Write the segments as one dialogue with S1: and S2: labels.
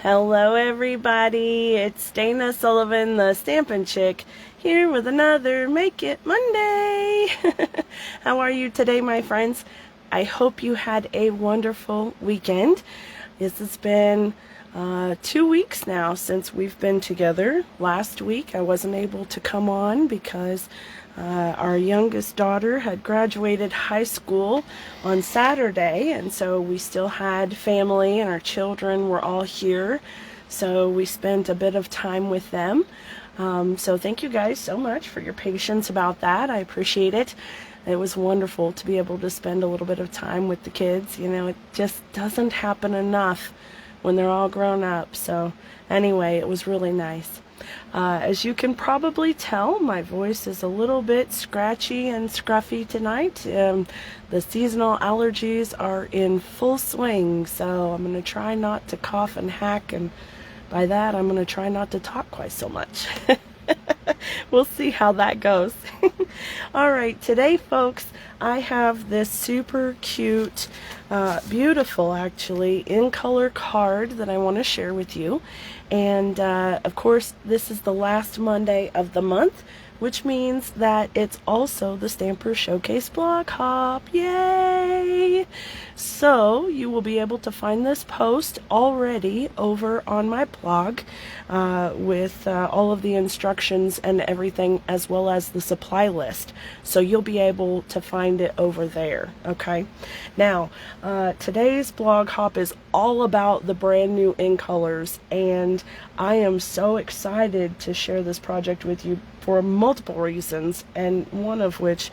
S1: Hello everybody, it's Dana Sullivan, the Stampin' Chick, here with another Make It Monday. How are you today, my friends? I hope you had a wonderful weekend. This has been 2 weeks now since we've been together. Last week I wasn't able to come on because our youngest daughter had graduated high school on Saturday, and so we still had family and our children were all here, so we spent a bit of time with them. So thank you guys so much for your patience about that. I appreciate it. It was wonderful to be able to spend a little bit of time with the kids. You know, it just doesn't happen enough when they're all grown up. So anyway, it was really nice. As you can probably tell, my voice is a little bit scratchy and scruffy tonight. The seasonal allergies are in full swing, so I'm going to try not to cough and hack, and by that I'm going to try not to talk quite so much. We'll see how that goes. Alright, today folks, I have this super cute, beautiful actually, in color card that I want to share with you. And of course, this is the last Monday of the month, which means that it's also the Stamper Showcase blog hop. Yay! So you will be able to find this post already over on my blog with all of the instructions and everything, as well as the supply list. So you'll be able to find it over there. Okay. Now, today's blog hop is all about the brand new in colors, and I am so excited to share this project with you for multiple reasons, and one of which,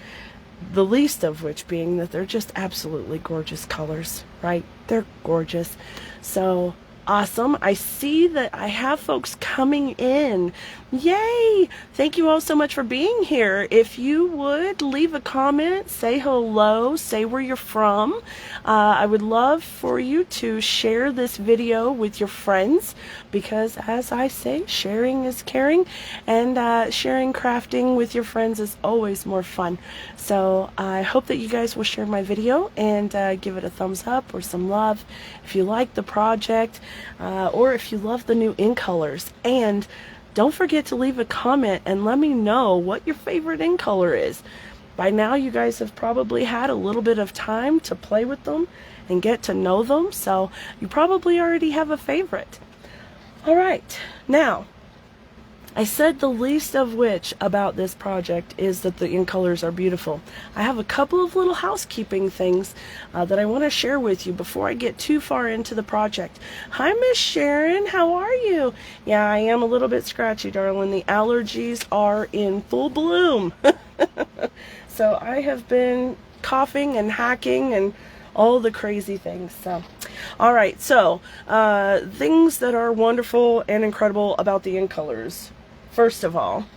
S1: the least of which being that they're just absolutely gorgeous colors, right? They're gorgeous. So awesome. I see that I have folks coming in. Yay! Thank you all so much for being here. If you would leave a comment, say hello, say where you're from. I would love for you to share this video with your friends, because as I say, sharing is caring, and sharing crafting with your friends is always more fun. So I hope that you guys will share my video and give it a thumbs up or some love if you like the project, or if you love the new in colors. And don't forget to leave a comment and let me know what your favorite in color is. By now you guys have probably had a little bit of time to play with them and get to know them, so you probably already have a favorite. Alright, now I said the least of which about this project is that the in colors are beautiful. I have a couple of little housekeeping things that I want to share with you before I get too far into the project. Hi, Miss Sharon. How are you? Yeah, I am a little bit scratchy, darling. The allergies are in full bloom. So I have been coughing and hacking and all the crazy things. So alright, so things that are wonderful and incredible about the in colors. First of all,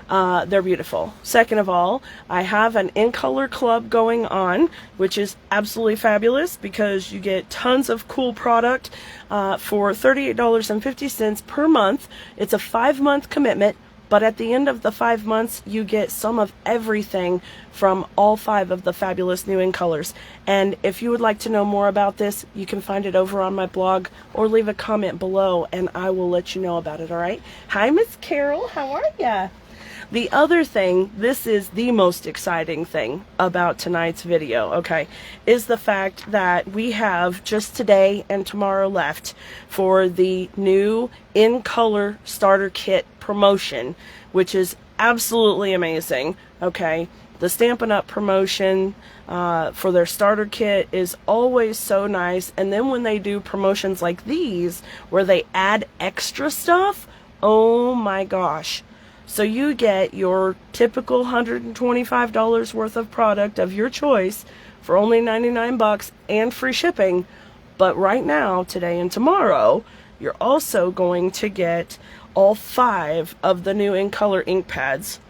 S1: they're beautiful. Second of all, I have an in color club going on, which is absolutely fabulous because you get tons of cool product for $38.50 per month. It's a 5-month commitment, but at the end of the 5 months, you get some of everything from all 5 of the fabulous new in colors. And if you would like to know more about this, you can find it over on my blog or leave a comment below and I will let you know about it, alright? Hi, Miss Carol. How are ya? The other thing, this is the most exciting thing about tonight's video, okay, is the fact that we have just today and tomorrow left for the new in color starter kit promotion, which is absolutely amazing, okay? The Stampin' Up promotion for their starter kit is always so nice, and then when they do promotions like these where they add extra stuff, oh my gosh. So you get your typical $125 worth of product of your choice for only 99 bucks and free shipping. But right now, today and tomorrow, you're also going to get all 5 of the new in color ink pads,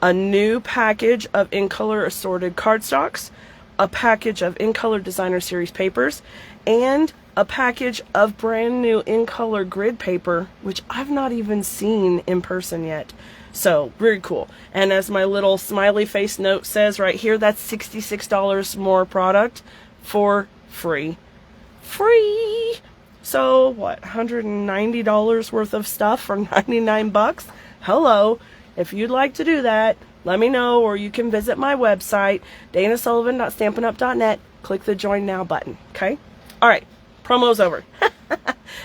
S1: a new package of in color assorted cardstocks, a package of in color designer series papers, and a package of brand new in color grid paper, which I've not even seen in person yet. So very cool. And as my little smiley face note says right here, that's $66 more product for free. So what, $190 worth of stuff for 99 bucks? Hello. If you'd like to do that, let me know, or you can visit my website, danasullivan.stampinup.net. Click the join now button. Okay? All right. Promo's over.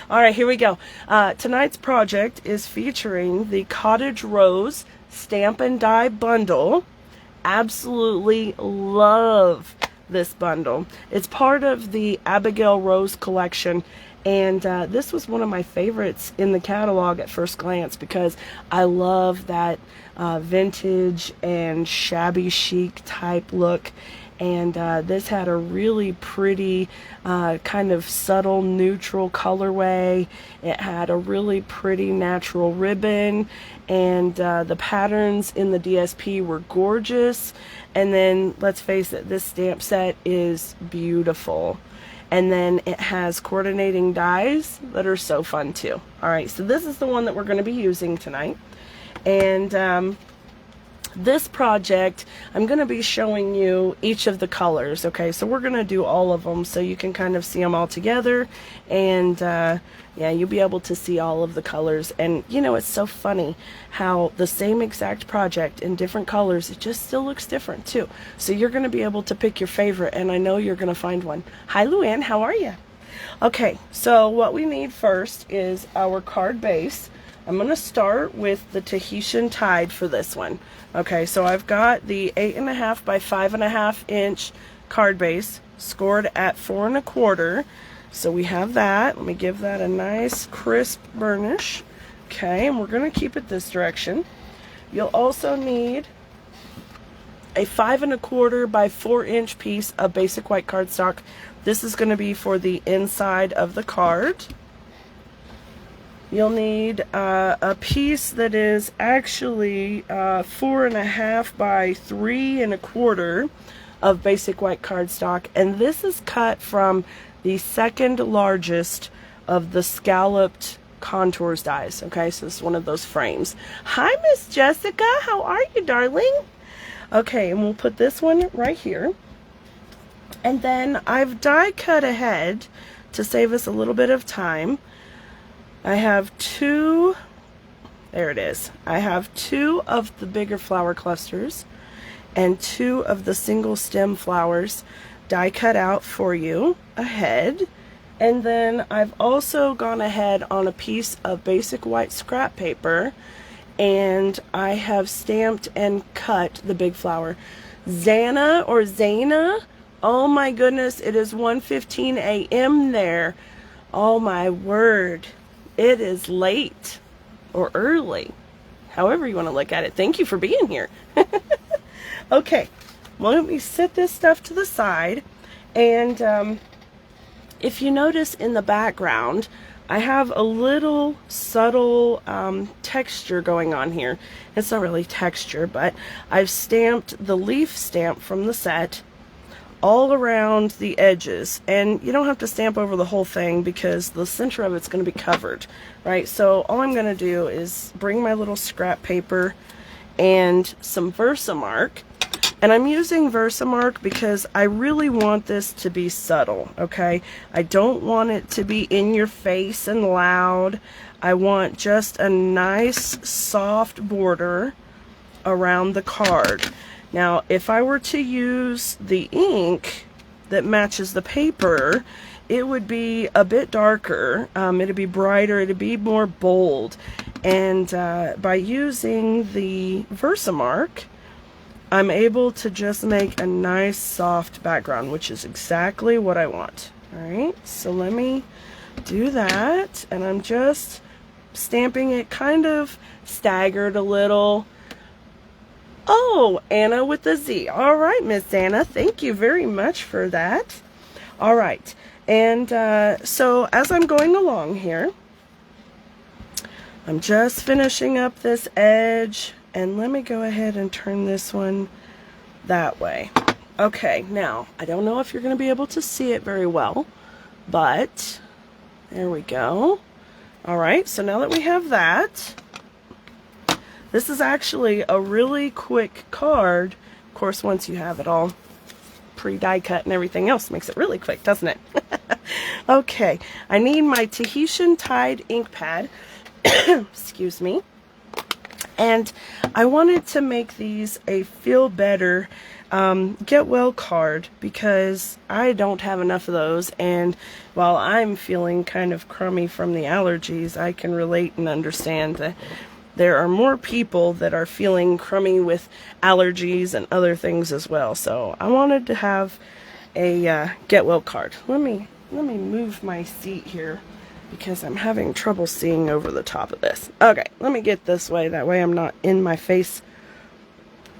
S1: All right, here we go. Tonight's project is featuring the Cottage Rose Stampin' Die Bundle. Absolutely love this bundle. It's part of the Abigail Rose collection, and this was one of my favorites in the catalog at first glance because I love that vintage and shabby chic type look. And this had a really pretty kind of subtle neutral colorway. It had a really pretty natural ribbon, and the patterns in the DSP were gorgeous. And then let's face it, this stamp set is beautiful. And then it has coordinating dies that are so fun too. Alright, so this is the one that we're going to be using tonight. And this project, I'm going to be showing you each of the colors, okay? So we're going to do all of them so you can kind of see them all together, and yeah, you'll be able to see all of the colors. And you know, it's so funny how the same exact project in different colors, it just still looks different too. So you're going to be able to pick your favorite, and I know you're going to find one. Hi Luann, how are you? Okay, so what we need first is our card base. I'm going to start with the Tahitian Tide for this one. Okay, so I've got the 8.5 by 5.5 inch card base scored at 4 1/4. So we have that. Let me give that a nice crisp burnish. Okay, and we're going to keep it this direction. You'll also need a 5 1/4 by 4 inch piece of basic white cardstock. This is going to be for the inside of the card. You'll need a piece that is actually 4.5 by 3 1/4 of basic white cardstock, and this is cut from the second largest of the scalloped contours dies. Okay, so this is one of those frames. Hi Miss Jessica, how are you, darling? Okay, and we'll put this one right here, and then I've die cut ahead to save us a little bit of time. I have two, there it is. I have 2 of the bigger flower clusters and 2 of the single stem flowers die cut out for you ahead. And then I've also gone ahead on a piece of basic white scrap paper, and I have stamped and cut the big flower. Zana or Zana, oh my goodness, it is 1:15 a.m. there. Oh my word. It is late or early, however you want to look at it. Thank you for being here. Okay, well, let me set this stuff to the side. And if you notice in the background, I have a little subtle texture going on here. It's not really texture, but I've stamped the leaf stamp from the set all around the edges, and you don't have to stamp over the whole thing because the center of it's going to be covered, right? So all I'm going to do is bring my little scrap paper and some Versamark, and I'm using Versamark because I really want this to be subtle, okay? I don't want it to be in your face and loud. I want just a nice soft border around the card. Now, if I were to use the ink that matches the paper, it would be a bit darker. It'd be brighter. It'd be more bold. And by using the Versamark, I'm able to just make a nice soft background, which is exactly what I want. Alright, so let me do that. And I'm just stamping it kind of staggered a little. Oh, Anna with the Z. All right, Miss Anna. Thank you very much for that. All right. And so as I'm going along here, I'm just finishing up this edge. And let me go ahead and turn this one that way. Okay, now, I don't know if you're going to be able to see it very well, but there we go. All right, so now that we have that, this is actually a really quick card. Of course, once you have it all pre-die cut and everything else, makes it really quick, doesn't it? Okay, I need my Tahitian Tide ink pad. Excuse me. And I wanted to make these a feel better get well card because I don't have enough of those, and while I'm feeling kind of crummy from the allergies, I can relate and understand that there are more people that are feeling crummy with allergies and other things as well. So I wanted to have a get well card. Let me move my seat here because I'm having trouble seeing over the top of this. Okay, let me get this way. That way I'm not in my face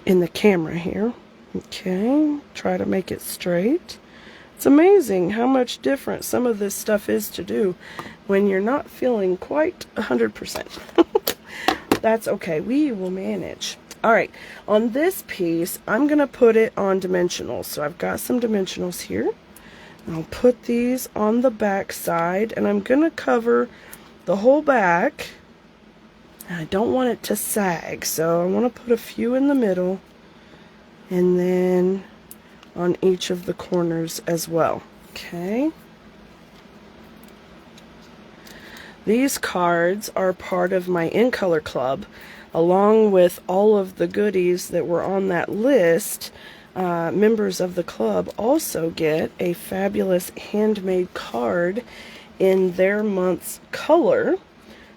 S1: in the camera here. Okay, try to make it straight. It's amazing how much different some of this stuff is to do when you're not feeling quite 100%. That's okay, we will manage. Alright, on this piece, I'm going to put it on dimensionals. So I've got some dimensionals here. I'll put these on the back side, and I'm going to cover the whole back. I don't want it to sag, so I want to put a few in the middle, and then on each of the corners as well. Okay. These cards are part of my In Color Club, along with all of the goodies that were on that list. Members of the club also get a fabulous handmade card in their month's color.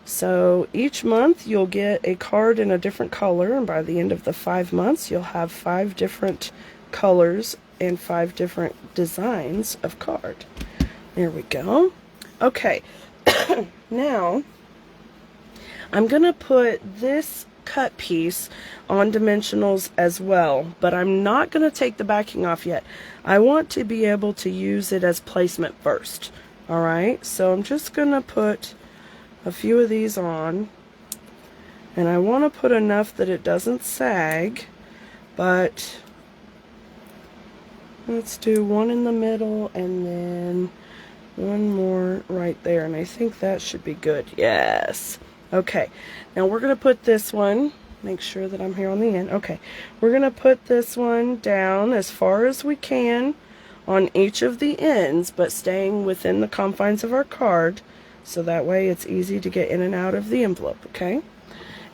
S1: So each month you'll get a card in a different color, and by the end of the 5 months you'll have 5 different colors and 5 different designs of card. There we go. Okay, now I'm gonna put this cut piece on dimensionals as well, but I'm not going to take the backing off yet. I want to be able to use it as placement first. Alright, so I'm just going to put a few of these on, and I want to put enough that it doesn't sag, but let's do one in the middle and then one more right there, and I think that should be good. Yes. Okay, now we're going to put this one, make sure that I'm here on the end. Okay, we're going to put this one down as far as we can on each of the ends, but staying within the confines of our card, so that way it's easy to get in and out of the envelope, okay?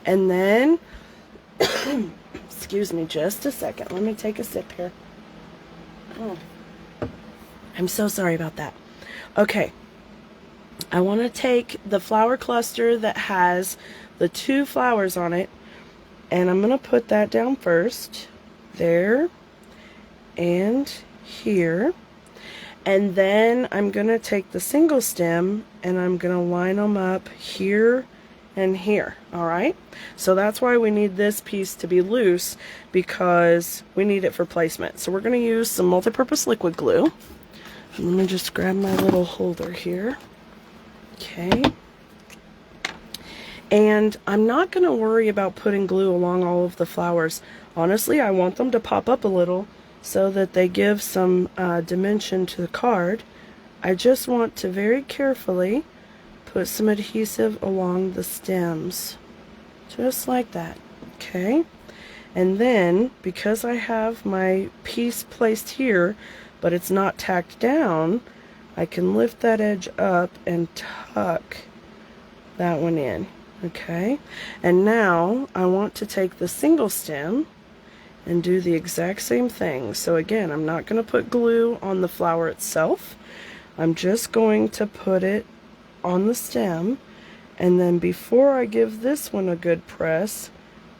S1: And then, excuse me just a second, let me take a sip here. Oh, I'm so sorry about that. Okay. I want to take the flower cluster that has the 2 flowers on it, and I'm going to put that down first, there and here, and then I'm going to take the single stem and I'm going to line them up here and here. Alright, so that's why we need this piece to be loose, because we need it for placement. So we're going to use some multi-purpose liquid glue. Let me just grab my little holder here. Okay, and I'm not going to worry about putting glue along all of the flowers. Honestly, I want them to pop up a little so that they give some dimension to the card. I just want to very carefully put some adhesive along the stems, just like that. Okay, and then because I have my piece placed here, but it's not tacked down, I can lift that edge up and tuck that one in, okay? And now I want to take the single stem and do the exact same thing. So again, I'm not going to put glue on the flower itself. I'm just going to put it on the stem, and then before I give this one a good press,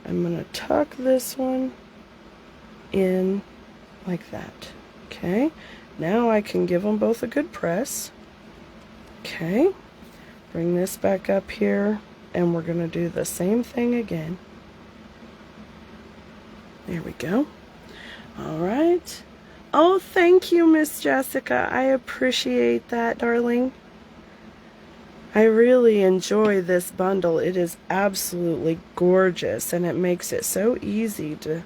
S1: I'm going to tuck this one in like that, okay? Now I can give them both a good press. Okay, bring this back up here, and we're going to do the same thing again. There we go. All right. Oh, thank you, Miss Jessica. I appreciate that, darling. I really enjoy this bundle. It is absolutely gorgeous, and it makes it so easy to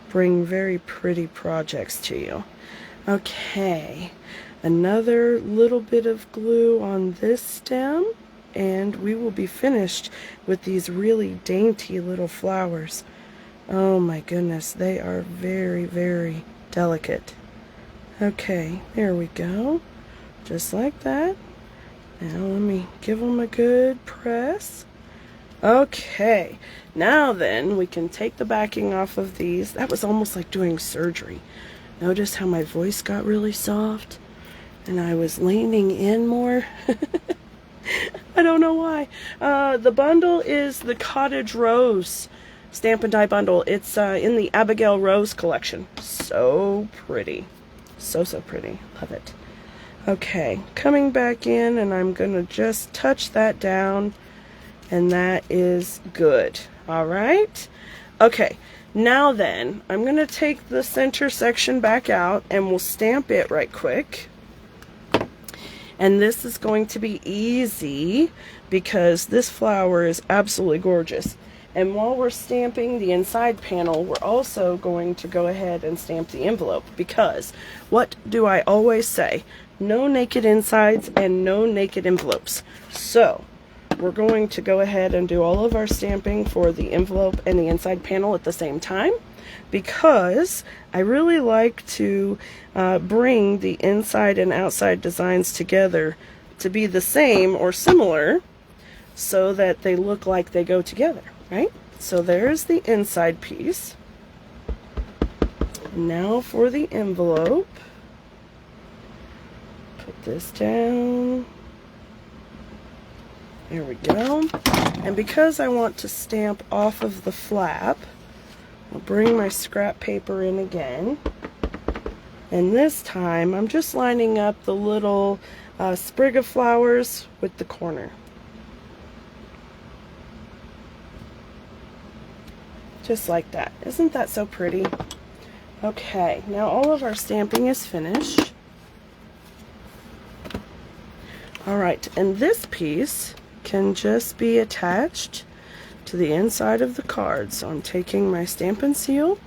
S1: bring very pretty projects to you. Okay, another little bit of glue on this stem, and we will be finished with these really dainty little flowers. Oh my goodness, they are very, very delicate. Okay, there we go. Just like that. Now let me give them a good press. Okay, now then we can take the backing off of these. That was almost like doing surgery. Notice how my voice got really soft and I was leaning in more. I don't know why. The bundle is the Cottage Rose Stampin' Die bundle. It's in the Abigail Rose collection. So pretty. So pretty. Love it. Okay, coming back in, and I'm going to just touch that down, and that is good. All right? Okay, now then, I'm going to take the center section back out, and we'll stamp it right quick. And this is going to be easy because this flower is absolutely gorgeous. And while we're stamping the inside panel, we're also going to go ahead and stamp the envelope, because what do I always say? No naked insides and no naked envelopes. So we're going to go ahead and do all of our stamping for the envelope and the inside panel at the same time, because I really like to bring the inside and outside designs together to be the same or similar so that they look like they go together, right? So there's the inside piece. Now for the envelope. Put this down. There we go. And because I want to stamp off of the flap, I'll bring my scrap paper in again. And this time I'm just lining up the little sprig of flowers with the corner. Just like that. Isn't that so pretty? Okay, now all of our stamping is finished. Alright, and this piece can just be attached to the inside of the card. So I'm taking my Stampin' Seal,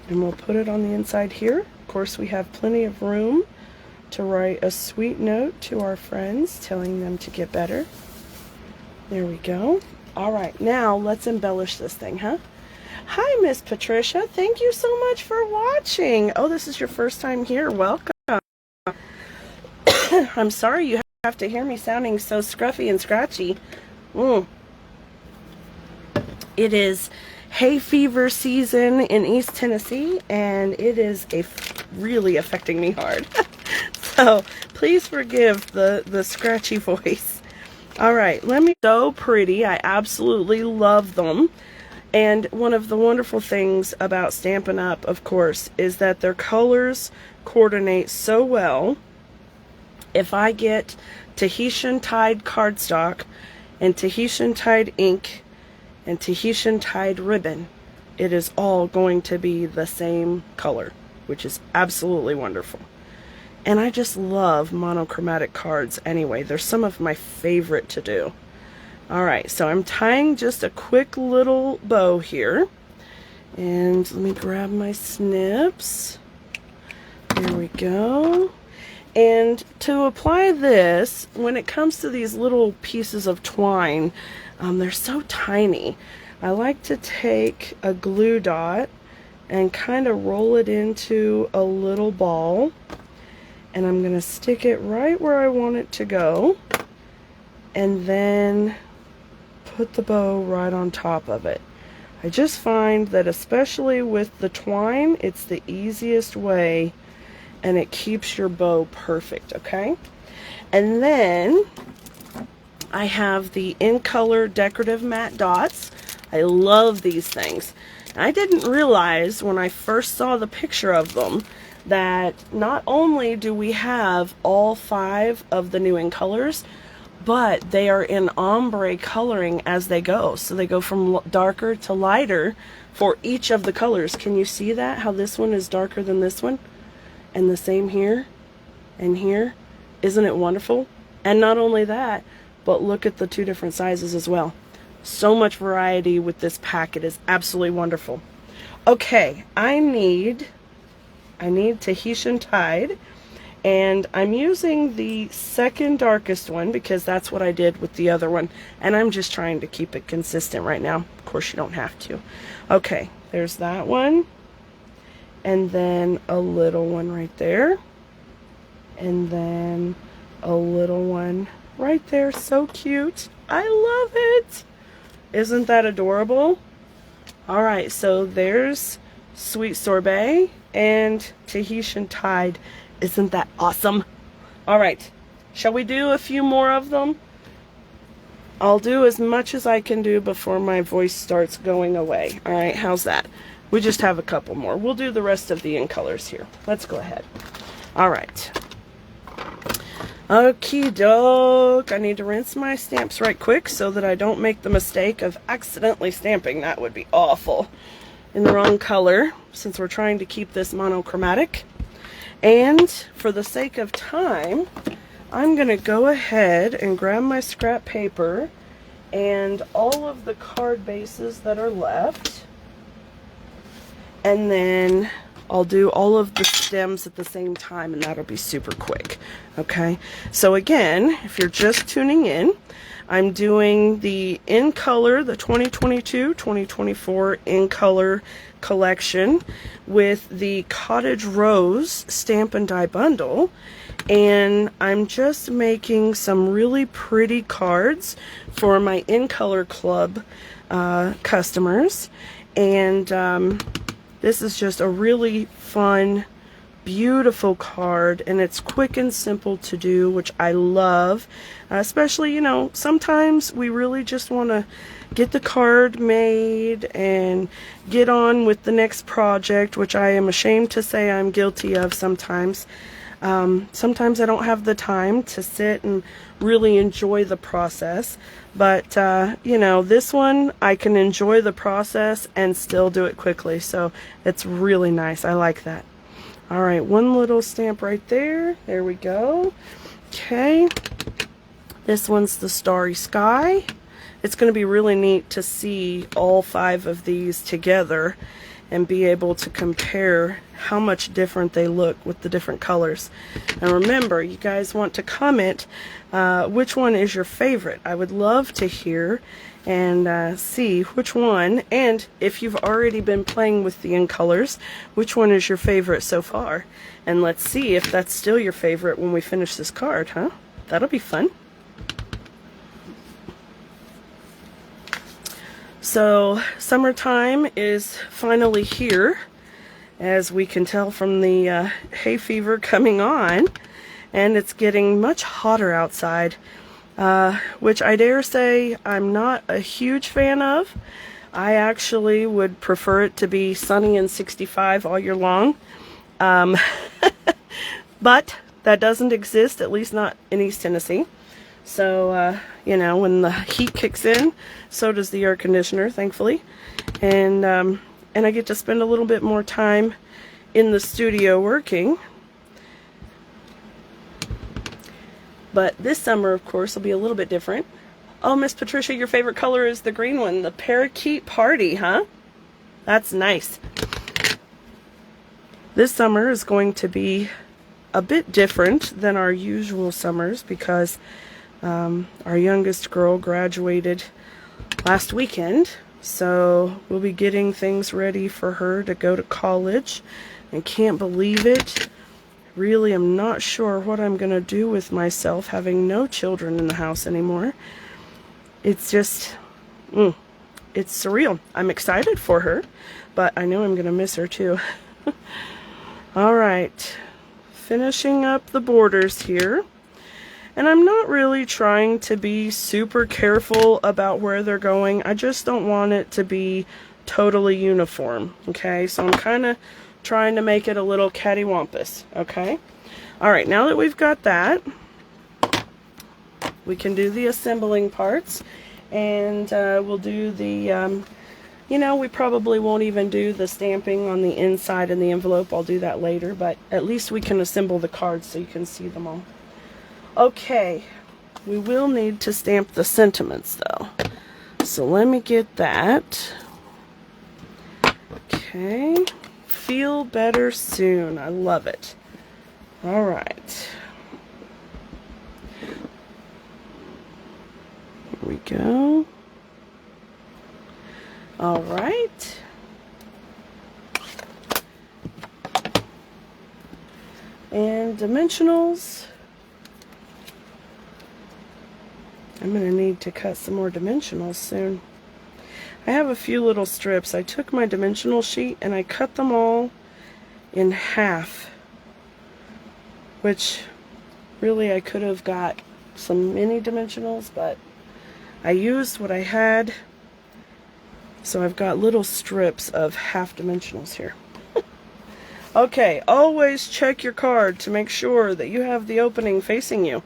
S1: and we'll put it on the inside here. Of course, we have plenty of room to write a sweet note to our friends, telling them to get better. There we go. Alright, now let's embellish this thing, huh? Hi, Miss Patricia. Thank you so much for watching. Oh, this is your first time here. Welcome. I'm sorry you have to hear me sounding so scruffy and scratchy. It is hay fever season in East Tennessee, and it is really affecting me hard. So please forgive the scratchy voice. Alright, so pretty. I absolutely love them. And one of the wonderful things about Stampin' Up, of course, is that their colors coordinate so well. If I get Tahitian tied cardstock and Tahitian tied ink and Tahitian tied ribbon, it is all going to be the same color, which is absolutely wonderful. And I just love monochromatic cards anyway. They're some of my favorite to do. Alright, so I'm tying just a quick little bow here. And let me grab my snips. There we go. And to apply this, when it comes to these little pieces of twine, they're so tiny. I like to take a glue dot and kind of roll it into a little ball. And I'm going to stick it right where I want it to go. And then put the bow right on top of it. I just find that especially with the twine, it's the easiest way, and it keeps your bow perfect, okay? And then I have the In Color Decorative Matte Dots. I love these things. I didn't realize when I first saw the picture of them that not only do we have all 5 of the new In Colors, but they are in ombre coloring as they go. So they go from darker to lighter for each of the colors. Can you see that? How this one is darker than this one? And the same here and here. Isn't it wonderful? And not only that, but look at the 2 different sizes as well. So much variety with this pack. It is absolutely wonderful. Okay, I need Tahitian tied. And I'm using the second darkest one because that's what I did with the other one. And I'm just trying to keep it consistent right now. Of course, you don't have to. Okay, there's that one. and then a little one right there, and then a little one right there. So cute. I love it. Isn't that adorable? All right, so there's Sweet Sorbet and Tahitian Tide. Isn't that awesome? All right, shall we do a few more of them? I'll do as much as I can do before my voice starts going away. All right, how's that? We just have a couple more. We'll do the rest of the in colors here. Let's go ahead. All right. Okie doke. I need to rinse my stamps right quick so that I don't make the mistake of accidentally stamping. That would be awful. In the wrong color, since we're trying to keep this monochromatic. And for the sake of time, I'm going to go ahead and grab my scrap paper and all of the card bases that are left. And then I'll do all of the stems at the same time, and that'll be super quick. Okay, so again, if you're just tuning in, I'm doing the in color, the 2022-2024 in color collection with the Cottage Rose Stamp and Die bundle, and I'm just making some really pretty cards for my in color club customers, and this is just a really fun, beautiful card, and it's quick and simple to do, which I love. Especially, you know, sometimes we really just want to get the card made and get on with the next project, which I am ashamed to say I'm guilty of sometimes. Sometimes I don't have the time to sit and really enjoy the process, but you know, this one I can enjoy the process and still do it quickly, so it's really nice. I like that. All right, one little stamp right there. There we go. Okay, this one's the Starry Sky. It's going to be really neat to see all 5 of these together and be able to compare how much different they look with the different colors. And remember, you guys want to comment which one is your favorite. I would love to hear and see which one, and if you've already been playing with the in colors, which one is your favorite so far. And let's see if that's still your favorite when we finish this card, huh? That'll be fun. So summertime is finally here, as we can tell from the hay fever coming on, and it's getting much hotter outside, which I dare say I'm not a huge fan of. I actually would prefer it to be sunny and 65 all year long, but that doesn't exist, at least not in East Tennessee. So, you know, when the heat kicks in, so does the air conditioner, thankfully. And I get to spend a little bit more time in the studio working. But this summer, of course, will be a little bit different. Oh, Miss Patricia, your favorite color is the green one, the Parakeet Party, huh? That's nice. This summer is going to be a bit different than our usual summers because our youngest girl graduated last weekend, so we'll be getting things ready for her to go to college, and can't believe it. Really, I'm not sure what I'm going to do with myself having no children in the house anymore. It's just, it's surreal. I'm excited for her, but I know I'm going to miss her too. All right, finishing up the borders here. And I'm not really trying to be super careful about where they're going. I just don't want it to be totally uniform, okay? So I'm kind of trying to make it a little cattywampus, okay? All right, now that we've got that, we can do the assembling parts, and we'll do the, you know, we probably won't even do the stamping on the inside and the envelope. I'll do that later, but at least we can assemble the cards so you can see them all. Okay, we will need to stamp the sentiments though. So let me get that. Okay, feel better soon. I love it. All right. Here we go. All right. dimensionals. I'm going to need to cut some more dimensionals soon. I have a few little strips. I took my dimensional sheet and I cut them all in half, which really I could have got some mini dimensionals, but I used what I had, so I've got little strips of half dimensionals here. Okay, always check your card to make sure that you have the opening facing you.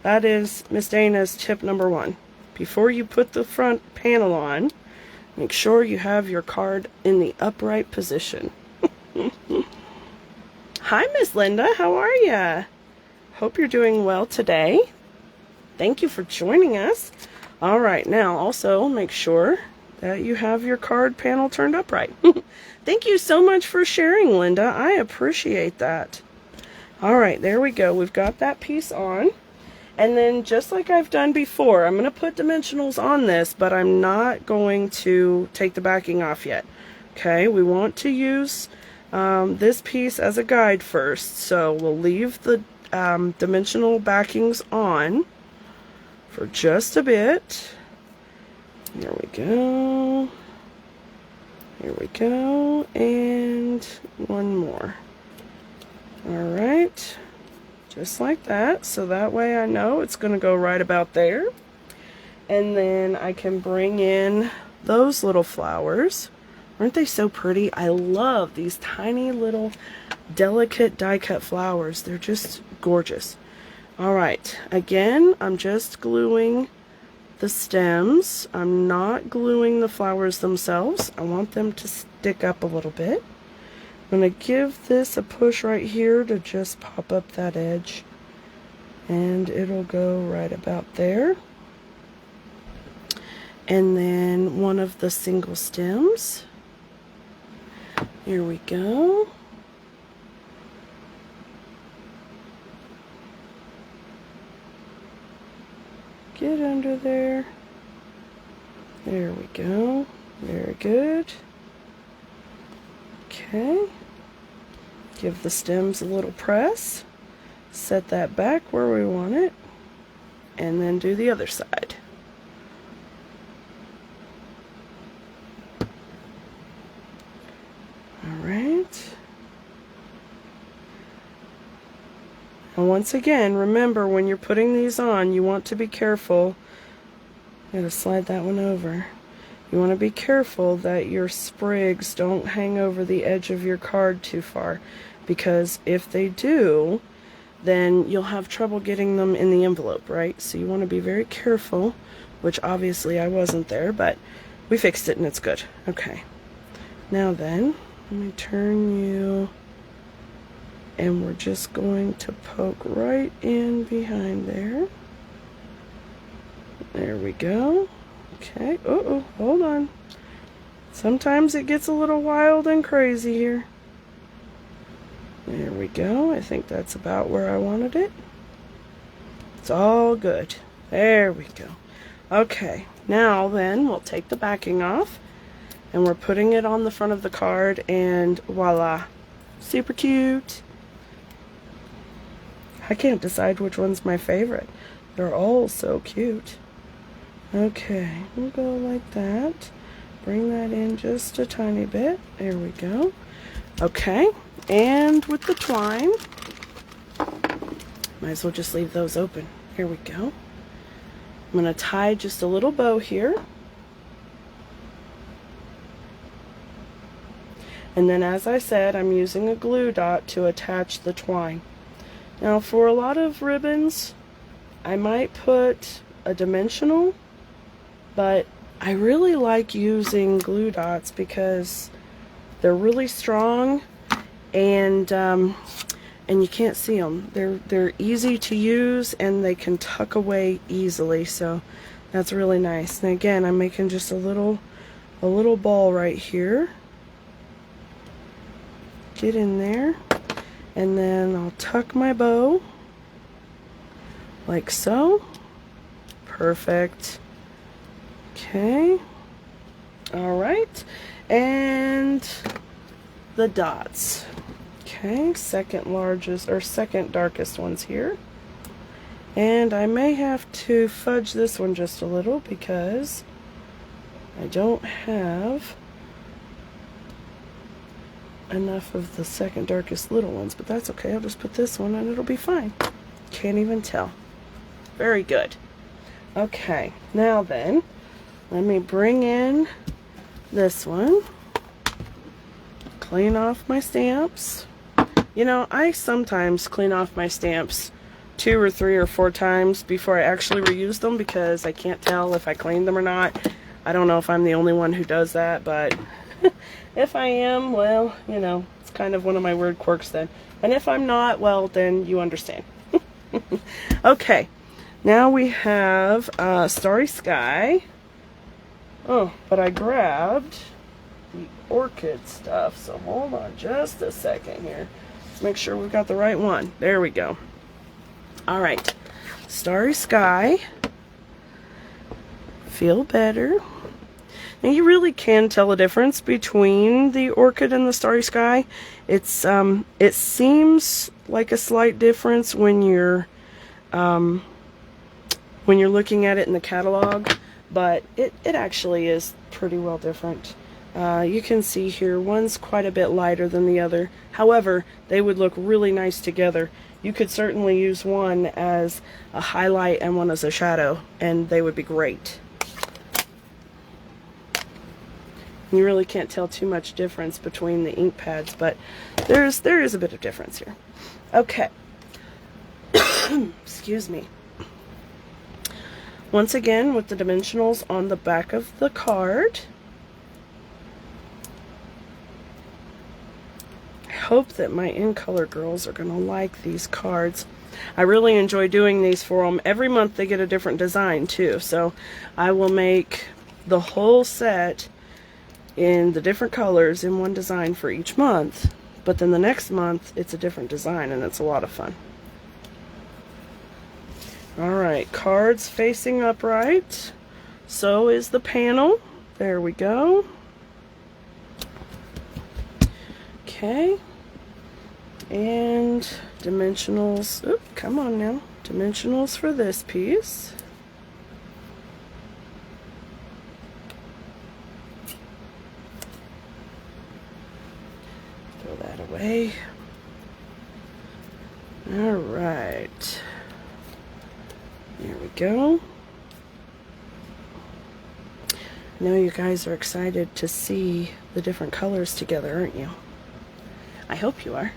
S1: That is Miss Dana's tip number 1. Before you put the front panel on, make sure you have your card in the upright position. Hi, Miss Linda. How are ya? Hope you're doing well today. Thank you for joining us. All right, now also make sure that you have your card panel turned upright. Thank you so much for sharing, Linda. I appreciate that. All right, there we go. We've got that piece on. And then just like I've done before, I'm going to put dimensionals on this, but I'm not going to take the backing off yet. Okay, we want to use this piece as a guide first. So we'll leave the dimensional backings on for just a bit. There we go. Here we go. And one more. All right. Just like that. So that way I know it's going to go right about there. And then I can bring in those little flowers. Aren't they so pretty? I love these tiny little delicate die cut flowers. They're just gorgeous. All right. Again, I'm just gluing the stems. I'm not gluing the flowers themselves. I want them to stick up a little bit. I'm going to give this a push right here to just pop up that edge. And it'll go right about there. And then one of the single stems. Here we go. Get under there. There we go. Very good. Okay. Give the stems a little press. Set that back where we want it. And then do the other side. Alright. And once again, remember when you're putting these on, you want to be careful. I'm going to slide that one over. You want to be careful that your sprigs don't hang over the edge of your card too far, because if they do, then you'll have trouble getting them in the envelope, right? So you want to be very careful, which obviously I wasn't there, but we fixed it and it's good. Okay. Now then, let me turn you, and we're just going to poke right in behind there. There we go. Okay. Uh-oh, hold on. Sometimes it gets a little wild and crazy here. There we go. I think that's about where I wanted it. It's all good. There we go. Okay. Now then, we'll take the backing off. And we're putting it on the front of the card, and voila. Super cute. I can't decide which one's my favorite. They're all so cute. Okay, we'll go like that. Bring that in just a tiny bit. There we go. Okay, and with the twine, might as well just leave those open. Here we go. I'm going to tie just a little bow here. And then, as I said, I'm using a glue dot to attach the twine. Now, for a lot of ribbons, I might put a dimensional, but I really like using glue dots because they're really strong, and you can't see them. They're easy to use, and they can tuck away easily. So that's really nice. And again, I'm making just a little ball right here. Get in there, and then I'll tuck my bow like so. Perfect. Okay. All right, and the dots. Okay, second largest or second darkest one's here. And I may have to fudge this one just a little because I don't have enough of the second darkest little ones, but that's okay. I'll just put this one and it'll be fine. Can't even tell. Very good. Okay, now then, let me bring in this one. Clean off my stamps. You know, I sometimes clean off my stamps 2 or 3 or 4 times before I actually reuse them because I can't tell if I cleaned them or not. I don't know if I'm the only one who does that, but if I am, well, you know, it's kind of one of my weird quirks then. And if I'm not, well, then you understand. Okay, now we have Starry Sky. Oh, but I grabbed the orchid stuff, so hold on just a second here. Let's make sure we've got the right one. There we go. All right, Starry Sky. Feel better. Now you really can tell a difference between the orchid and the Starry Sky. It seems like a slight difference when you're looking at it in the catalog, but it actually is pretty well different. You can see here one's quite a bit lighter than the other. However, they would look really nice together. You could certainly use one as a highlight and one as a shadow, and they would be great. You really can't tell too much difference between the ink pads, but there is a bit of difference here. Okay. Excuse me. Once again, with the dimensionals on the back of the card. I hope that my in-color girls are going to like these cards. I really enjoy doing these for them. Every month they get a different design too, so I will make the whole set in the different colors in one design for each month, but then the next month it's a different design, and it's a lot of fun. Alright, cards facing upright. So is the panel. There we go. Okay. And dimensionals. Oop, come on now. Dimensionals for this piece. Throw that away. Alright. There we go. I know you guys are excited to see the different colors together, aren't you? I hope you are.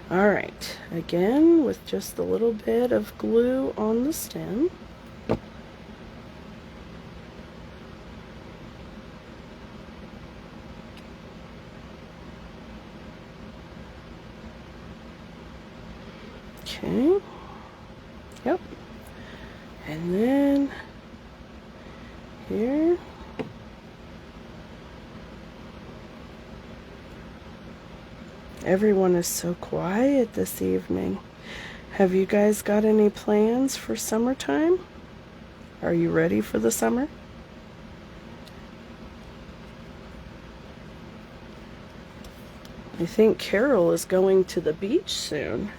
S1: Alright, again with just a little bit of glue on the stem. Okay. Yep. And then here. Everyone is so quiet this evening. Have you guys got any plans for summertime? Are you ready for the summer? I think Carol is going to the beach soon,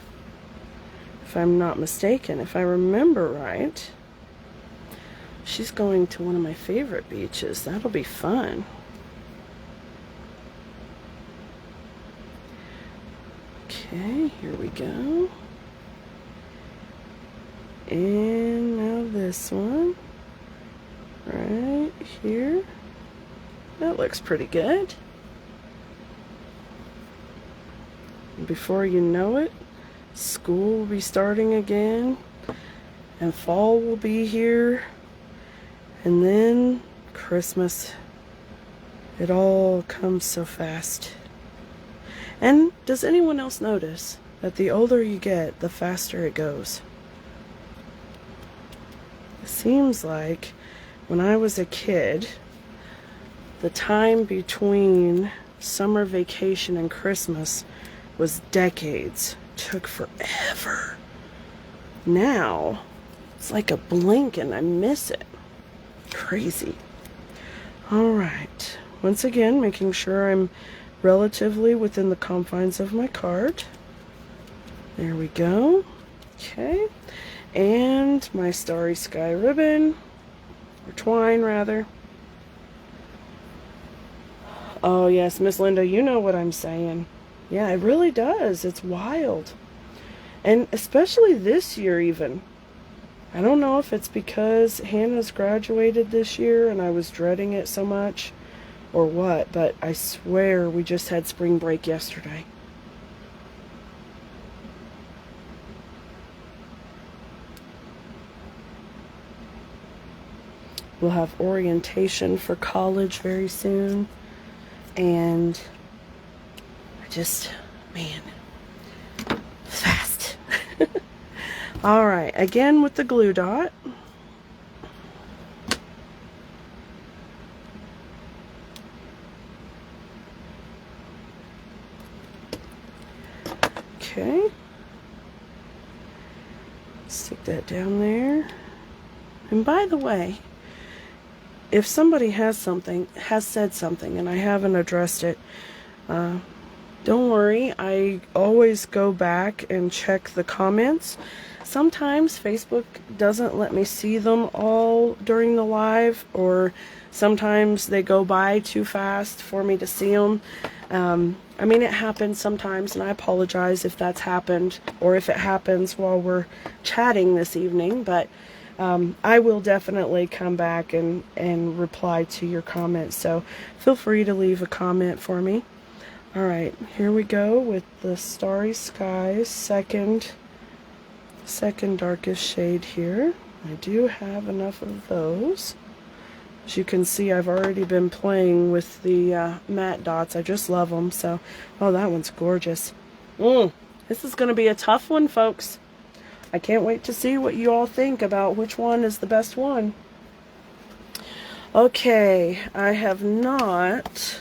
S1: if I'm not mistaken, if I remember right. She's going to one of my favorite beaches. That'll be fun. Okay, here we go. And now this one. Right here. That looks pretty good. And before you know it, school will be starting again, and fall will be here, and then Christmas. It all comes so fast. And does anyone else notice that the older you get, the faster it goes? It seems like when I was a kid, the time between summer vacation and Christmas was decades. Took forever. Now it's like a blink and I miss it. Crazy. Alright, once again making sure I'm relatively within the confines of my card. There we go. Okay. And my Starry Sky ribbon, or twine rather. Oh yes, Miss Linda, you know what I'm saying. Yeah, it really does. It's wild. And especially this year even. I don't know if it's because Hannah's graduated this year and I was dreading it so much or what, but I swear we just had spring break yesterday. We'll have orientation for college very soon. And I just, man, it's fast. Alright, again with the glue dot. Okay. Stick that down there. And by the way, if somebody has said something and I haven't addressed it, don't worry, I always go back and check the comments. Sometimes Facebook doesn't let me see them all during the live, or sometimes they go by too fast for me to see them. I mean, it happens sometimes, and I apologize if that's happened, or if it happens while we're chatting this evening, but I will definitely come back and reply to your comments, so feel free to leave a comment for me. Alright, here we go with the Starry Sky second darkest shade here. I do have enough of those. As you can see, I've already been playing with the matte dots. I just love them. So, oh, that one's gorgeous. This is going to be a tough one, folks. I can't wait to see what you all think about which one is the best one. Okay, I have not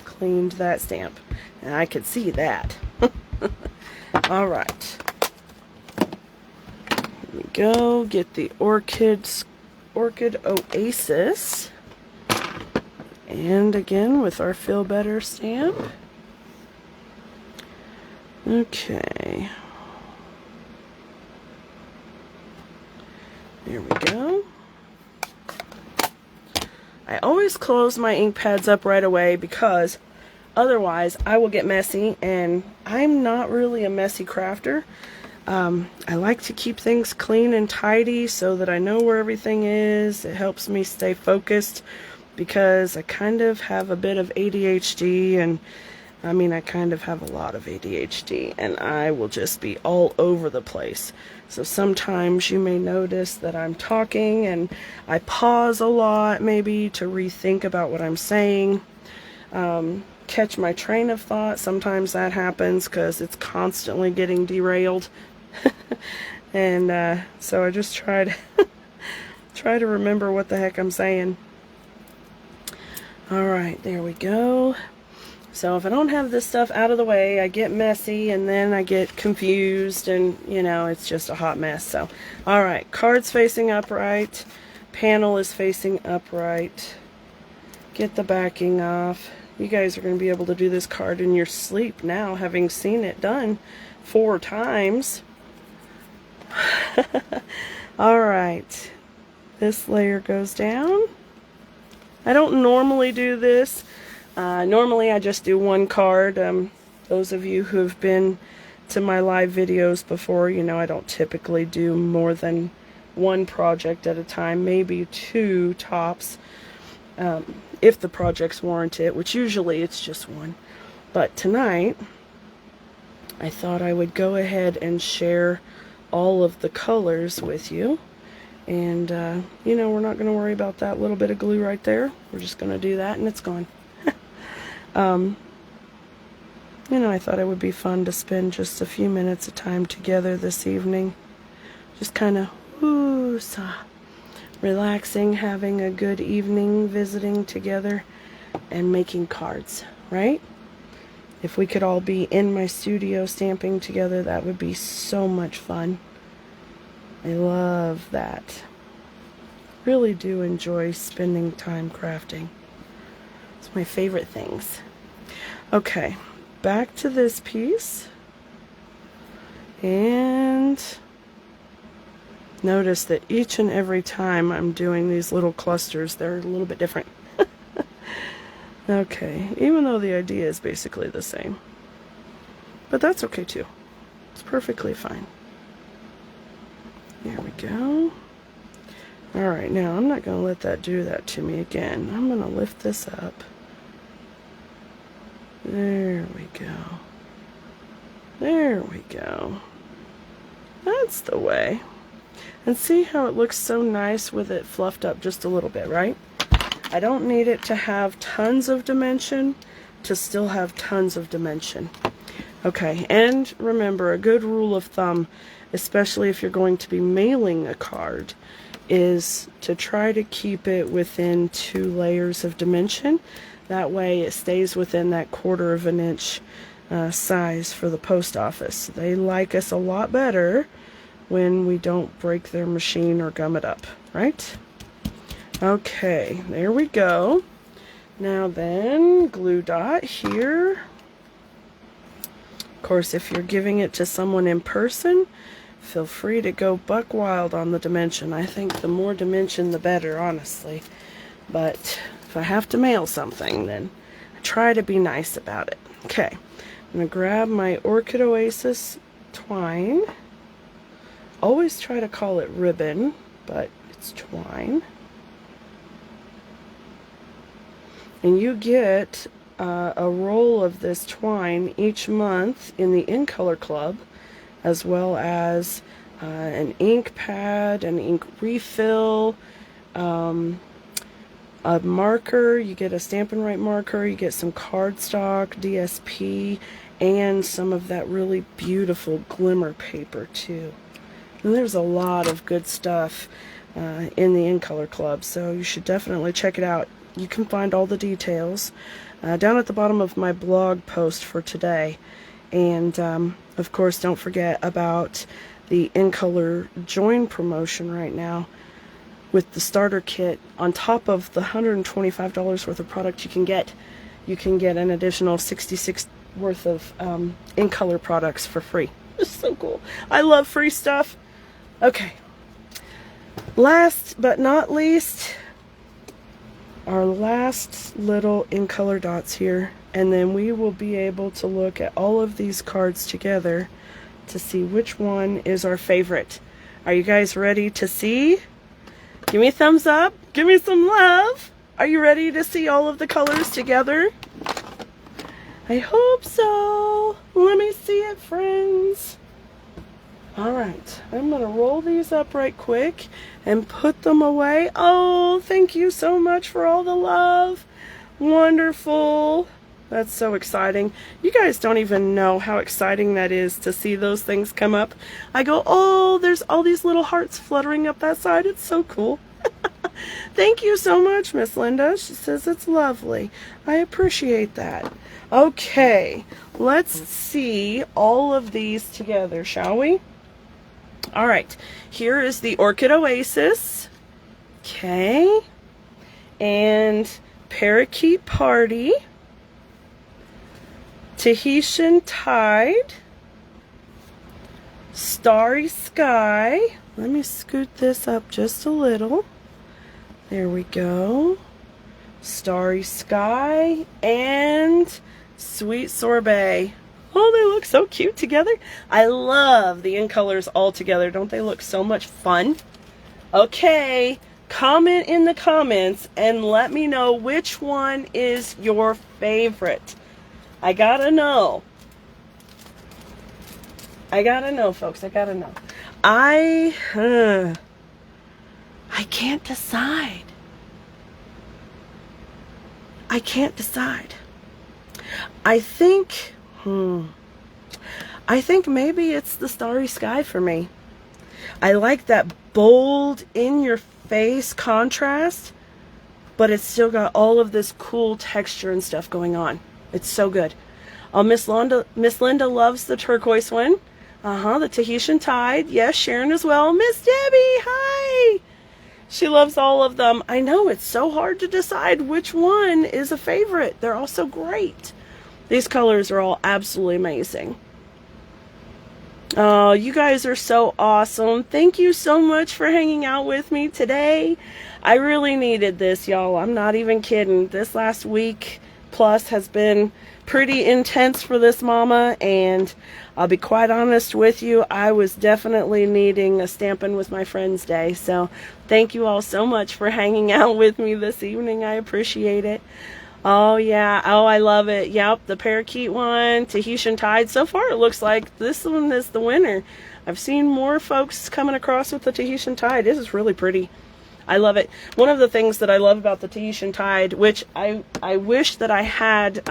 S1: cleaned that stamp, and I could see that. All right. Here we go. Get the Orchid Oasis. And again with our Feel Better stamp. Okay. There we go. I always close my ink pads up right away because otherwise I will get messy, and I'm not really a messy crafter. I like to keep things clean and tidy so that I know where everything is. It helps me stay focused because I kind of have a bit of ADHD, and I mean, I kind of have a lot of ADHD, and I will just be all over the place. So sometimes you may notice that I'm talking and I pause a lot maybe to rethink about what I'm saying. Catch my train of thought. Sometimes that happens because it's constantly getting derailed. And so I just try to remember what the heck I'm saying. Alright, there we go. So if I don't have this stuff out of the way, I get messy, and then I get confused, and you know, it's just a hot mess. So, alright, card's facing upright, panel is facing upright. Get the backing off. You guys are going to be able to do this card in your sleep now, having seen it done 4 times. Alright, this layer goes down. I don't normally do this. Normally I just do one card. Those of you who have been to my live videos before, you know I don't typically do more than one project at a time, maybe 2 tops, if the projects warrant it, which usually it's just one. But tonight, I thought I would go ahead and share all of the colors with you. And, you know, we're not going to worry about that little bit of glue right there. We're just going to do that and it's gone. You know, I thought it would be fun to spend just a few minutes of time together this evening. Just kind of, relaxing, having a good evening, visiting together, and making cards, right? If we could all be in my studio stamping together, that would be so much fun. I love that. Really do enjoy spending time crafting. It's my favorite things. Okay, back to this piece. And notice that each and every time I'm doing these little clusters, they're a little bit different. Okay, even though the idea is basically the same. But that's okay too. It's perfectly fine. There we go. Alright, now I'm not going to let that do that to me again. I'm going to lift this up. There we go. There we go. That's the way. And see how it looks so nice with it fluffed up just a little bit, right? I don't need it to have tons of dimension to still have tons of dimension. Okay, and remember, a good rule of thumb, especially if you're going to be mailing a card, is to try to keep it within 2 layers of dimension. That way it stays within that 1/4 of an inch size for the post office. They like us a lot better when we don't break their machine or gum it up, right? Okay, there we go. Now then, glue dot here. Of course, if you're giving it to someone in person, feel free to go buck wild on the dimension. I think the more dimension, the better, honestly. But if I have to mail something, then I try to be nice about it. Okay, I'm going to grab my Orchid Oasis twine. Always try to call it ribbon, but it's twine. And you get a roll of this twine each month in the In Color Club, as well as an ink pad, an ink refill, a marker. You get a Stampin' Right marker, you get some cardstock, DSP, and some of that really beautiful glimmer paper too. And there's a lot of good stuff in the In Color Club, so you should definitely check it out. You can find all the details down at the bottom of my blog post for today. And of course, don't forget about the In Color Join promotion right now with the starter kit. On top of the $125 worth of product you can get an additional $66 worth of In Color products for free. It's so cool. I love free stuff. Okay, last but not least, our last little In Color dots here, and then we will be able to look at all of these cards together to see which one is our favorite. Are you guys ready to see? Give me a thumbs up. Give me some love. Are you ready to see all of the colors together? I hope so. Let me see it, friends. Alright, I'm going to roll these up right quick and put them away. Oh, thank you so much for all the love. Wonderful. That's so exciting. You guys don't even know how exciting that is to see those things come up. I go, oh, there's all these little hearts fluttering up that side. It's so cool. Thank you so much, Miss Linda. She says it's lovely. I appreciate that. Okay, let's see all of these together, shall we? All right, here is the Orchid Oasis. Okay, and Parakeet Party, Tahitian Tide, Starry Sky. Let me scoot this up just a little. There we go. Starry Sky and Sweet Sorbet. Oh, they look so cute together. I love the In Colors all together. Don't they look so much fun? Okay, comment in the comments and let me know which one is your favorite. I gotta know. I gotta know, folks. I gotta know. I can't decide. I can't decide. I think maybe it's the Starry Sky for me. I like that bold, in-your-face contrast, but it's still got all of this cool texture and stuff going on. It's so good. Miss Linda loves the turquoise one. The Tahitian Tide. Yes, Sharon as well. Miss Debbie, hi! She loves all of them. I know, it's so hard to decide which one is a favorite. They're all so great. These colors are all absolutely amazing. Oh, you guys are so awesome. Thank you so much for hanging out with me today. I really needed this, y'all. I'm not even kidding. This last week plus has been pretty intense for this mama, and I'll be quite honest with you, I was definitely needing a Stampin' with my friends day. So thank you all so much for hanging out with me this evening. I appreciate it. Oh yeah, oh I love it. Yep, the parakeet one, Tahitian Tide. So far it looks like this one is the winner. I've seen more folks coming across with the Tahitian Tide. This is really pretty. I love it. One of the things that I love about the Tahitian Tide, which I wish that I had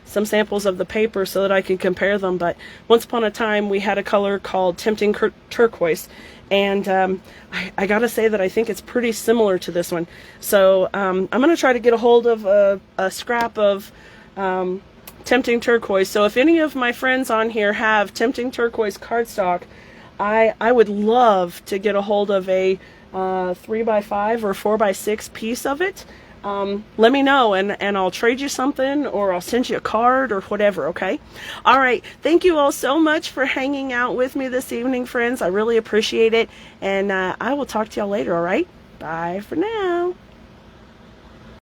S1: some samples of the paper so that I could compare them, but once upon a time we had a color called Tempting Turquoise, and I gotta say that I think it's pretty similar to this one. So I'm gonna try to get a hold of a scrap of Tempting Turquoise. So if any of my friends on here have Tempting Turquoise cardstock, I would love to get a hold of a 3x5 or 4x6 piece of it. Let me know, and I'll trade you something, or I'll send you a card or whatever, okay? All right, thank you all so much for hanging out with me this evening, friends. I really appreciate it, and I will talk to y'all later, all right? Bye for now.